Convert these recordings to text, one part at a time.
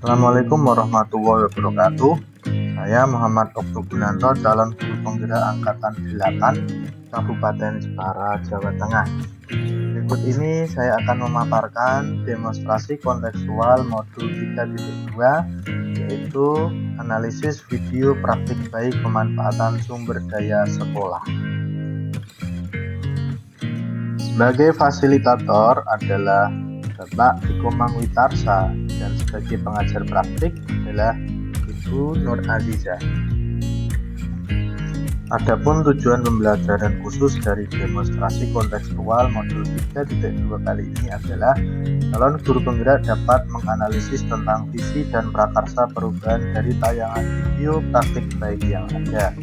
Assalamualaikum warahmatullahi wabarakatuh. Saya Muhammad Oktogunanto, calon guru penggerak angkatan 8 Kabupaten Jepara, Jawa Tengah. Berikut ini saya akan memaparkan demonstrasi kontekstual modul 3.2, yaitu analisis video praktik baik pemanfaatan sumber daya sekolah. Sebagai fasilitator adalah Bapak Iko Mangwitarsa dan sebagai pengajar praktik adalah Ibu Nur Azizah. Adapun tujuan pembelajaran khusus dari demonstrasi kontekstual modul 3.2 kali ini adalah calon guru penggerak dapat menganalisis tentang visi dan prakarsa perubahan dari tayangan video praktik baik yang ada.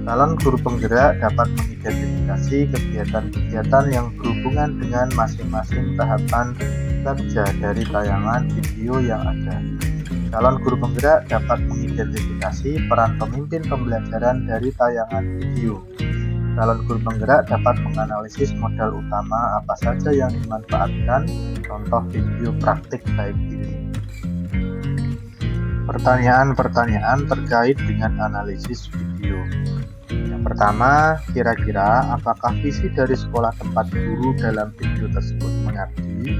Calon guru penggerak dapat mengidentifikasi kegiatan-kegiatan yang berhubungan dengan masing-masing tahapan kerja dari tayangan video yang ada. Calon guru penggerak dapat mengidentifikasi peran pemimpin pembelajaran dari tayangan video. Calon guru penggerak dapat menganalisis modal utama apa saja yang dimanfaatkan contoh video praktik baik ini. Pertanyaan-pertanyaan terkait dengan analisis video. Yang pertama, kira-kira apakah visi dari sekolah tempat guru dalam video tersebut mengabdi?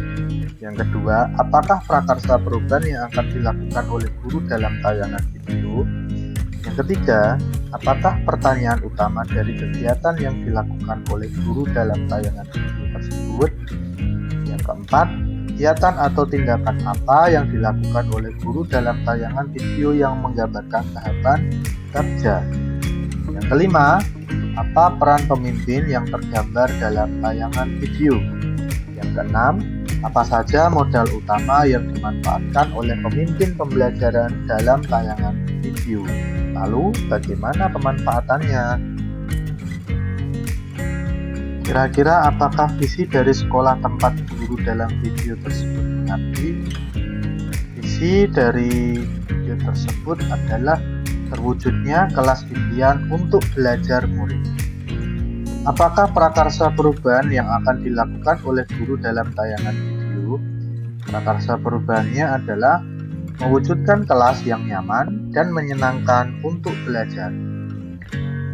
Yang kedua, apakah prakarsa perubahan yang akan dilakukan oleh guru dalam tayangan video? Yang ketiga, apakah pertanyaan utama dari kegiatan yang dilakukan oleh guru dalam tayangan video tersebut? Yang keempat, kegiatan atau tindakan apa yang dilakukan oleh guru dalam tayangan video yang menggambarkan tahapan kerja? Yang kelima, apa peran pemimpin yang tergambar dalam tayangan video? Yang keenam, apa saja modal utama yang dimanfaatkan oleh pemimpin pembelajaran dalam tayangan video? Lalu, bagaimana pemanfaatannya? Kira-kira apakah visi dari sekolah tempat guru dalam video tersebut mengabdi? Visi dari video tersebut adalah terwujudnya kelas impian untuk belajar murid. Apakah prakarsa perubahan yang akan dilakukan oleh guru dalam tayangan video? Prakarsa perubahannya adalah mewujudkan kelas yang nyaman dan menyenangkan untuk belajar.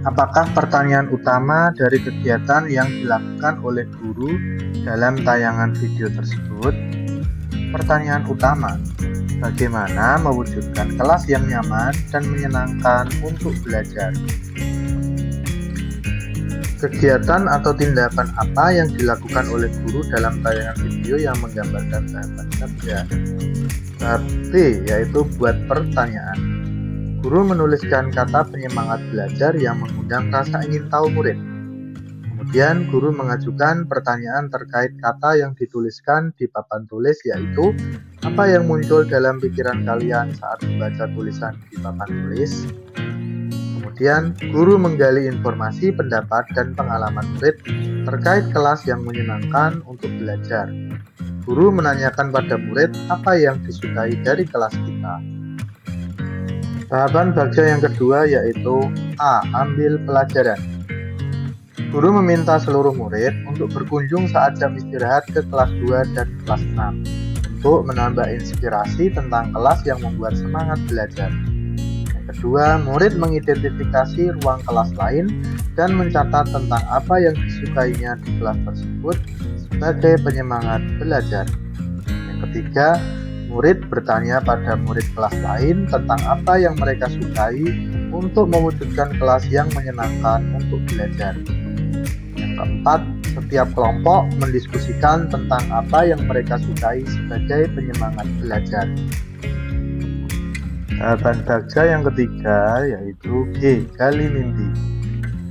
Apakah pertanyaan utama dari kegiatan yang dilakukan oleh guru dalam tayangan video tersebut? Pertanyaan utama, bagaimana mewujudkan kelas yang nyaman dan menyenangkan untuk belajar? Kegiatan atau tindakan apa yang dilakukan oleh guru dalam tayangan video yang menggambarkan tahapan kerja? Tahap B, yaitu buat pertanyaan. Guru menuliskan kata penyemangat belajar yang mengundang rasa ingin tahu murid. Kemudian guru mengajukan pertanyaan terkait kata yang dituliskan di papan tulis, yaitu apa yang muncul dalam pikiran kalian saat membaca tulisan di papan tulis. Kemudian, guru menggali informasi, pendapat, dan pengalaman murid terkait kelas yang menyenangkan untuk belajar. Guru menanyakan pada murid apa yang disukai dari kelas kita. Tahapan bagja yang kedua yaitu A. Ambil pelajaran. Guru meminta seluruh murid untuk berkunjung saat jam istirahat ke kelas 2 dan kelas 6 untuk menambah inspirasi tentang kelas yang membuat semangat belajar. Kedua, murid mengidentifikasi ruang kelas lain dan mencatat tentang apa yang disukainya di kelas tersebut sebagai penyemangat belajar. Yang ketiga, murid bertanya pada murid kelas lain tentang apa yang mereka sukai untuk mewujudkan kelas yang menyenangkan untuk belajar. Yang keempat, setiap kelompok mendiskusikan tentang apa yang mereka sukai sebagai penyemangat belajar. Tahapan bagja yang ketiga yaitu G. Gali mimpi.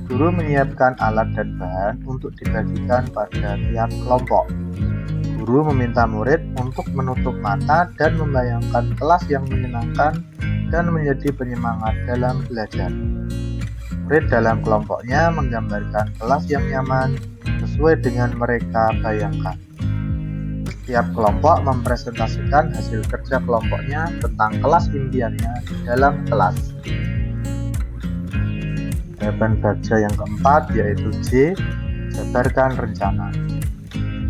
Guru menyiapkan alat dan bahan untuk dibagikan pada tiap kelompok. Guru meminta murid untuk menutup mata dan membayangkan kelas yang menyenangkan dan menjadi penyemangat dalam belajar. Murid dalam kelompoknya menggambarkan kelas yang nyaman sesuai dengan mereka bayangkan. Setiap kelompok mempresentasikan hasil kerja kelompoknya tentang kelas impiannya di dalam kelas. Tahapan bagja yang keempat yaitu J. Jabarkan rencana.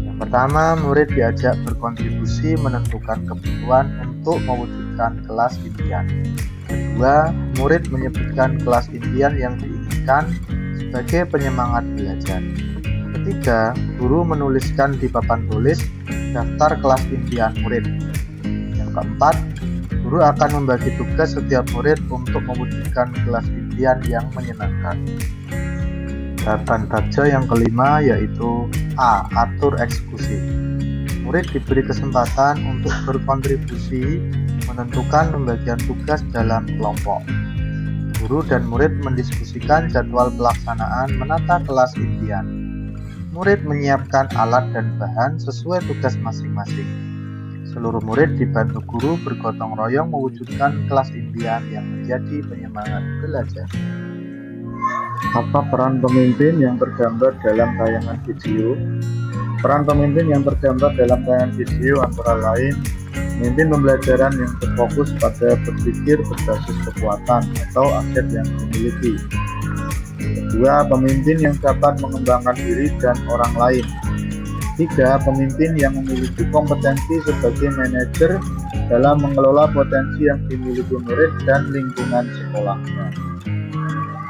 Yang pertama, murid diajak berkontribusi menentukan kebutuhan untuk mewujudkan mewujudkan kelas impian. Kedua, murid menyebutkan kelas impian yang diinginkan sebagai penyemangat belajar. Ketiga, guru menuliskan di papan tulis daftar kelas impian murid. Yang keempat, guru akan membagi tugas setiap murid untuk mewujudkan kelas impian yang menyenangkan. Tahapan baca yang kelima yaitu A. Atur eksekusi. Murid diberi kesempatan untuk berkontribusi menentukan pembagian tugas dalam kelompok. Guru dan murid mendiskusikan jadwal pelaksanaan menata kelas impian. Murid menyiapkan alat dan bahan sesuai tugas masing-masing. Seluruh murid dibantu guru bergotong royong mewujudkan kelas impian yang menjadi penyemangat belajar. Apa peran pemimpin yang tergambar dalam tayangan video? Peran pemimpin yang tergambar dalam tayangan video antara lain memimpin pembelajaran yang berfokus pada berpikir berbasis kekuatan atau aset yang dimiliki. Kedua, pemimpin yang dapat mengembangkan diri dan orang lain. Tiga, pemimpin yang memiliki kompetensi sebagai manajer dalam mengelola potensi yang dimiliki murid dan lingkungan sekolahnya.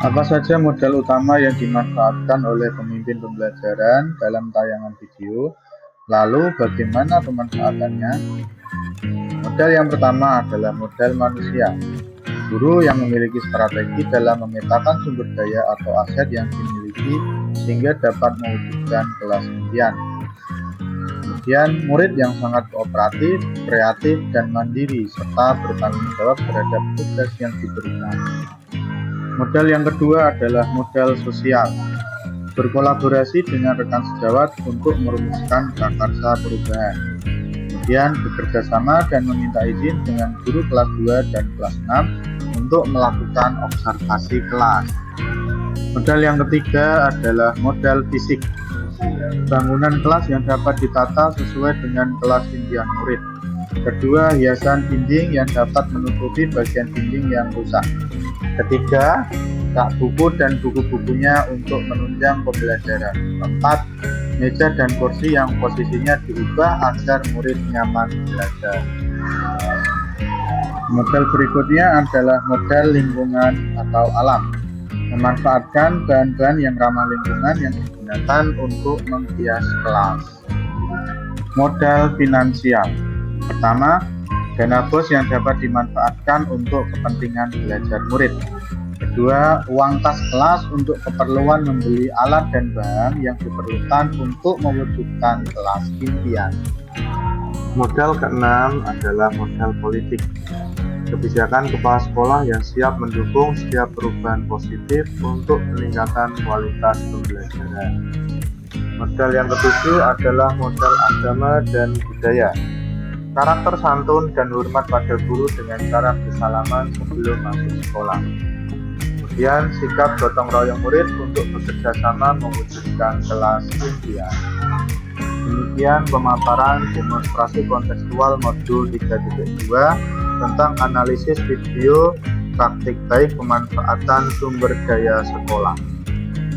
Apa saja modal utama yang dimanfaatkan oleh pemimpin pembelajaran dalam tayangan video? Lalu bagaimana pemanfaatannya? Modal yang pertama adalah modal manusia. Guru yang memiliki strategi dalam memetakan sumber daya atau aset yang dimiliki sehingga dapat mewujudkan kelas impian. Kemudian murid yang sangat kooperatif, kreatif, dan mandiri serta bertanggung jawab terhadap tugas yang diberikan. Modal yang kedua adalah modal sosial. Berkolaborasi dengan rekan sejawat untuk merumuskan prakarsa perubahan. Kemudian bekerja sama dan meminta izin dengan guru kelas 2 dan kelas 6 untuk melakukan observasi kelas. Modal yang ketiga adalah modal fisik. Bangunan kelas yang dapat ditata sesuai dengan kelas impian murid. Kedua, hiasan dinding yang dapat menutupi bagian dinding yang rusak. Ketiga, rak buku dan buku-bukunya untuk menunjang pembelajaran. Keempat, meja dan kursi yang posisinya diubah agar murid nyaman belajar. Model berikutnya adalah model lingkungan atau alam. Memanfaatkan bahan-bahan yang ramah lingkungan yang digunakan untuk menghias kelas. Modal finansial. Pertama, dana bos yang dapat dimanfaatkan untuk kepentingan belajar murid. Kedua, uang kas kelas untuk keperluan membeli alat dan bahan yang diperlukan untuk mewujudkan kelas impian. Modal keenam adalah modal politik. Kebijakan kepala sekolah yang siap mendukung setiap perubahan positif untuk peningkatan kualitas pembelajaran. Modal yang ketujuh adalah modal agama dan budaya. Karakter santun dan hormat pada guru dengan cara bersalaman sebelum masuk sekolah. Kemudian sikap gotong royong murid untuk bekerja sama mewujudkan kelas impian. Demikian pemaparan demonstrasi kontekstual modul 3.2 tentang analisis video praktik baik pemanfaatan sumber daya sekolah.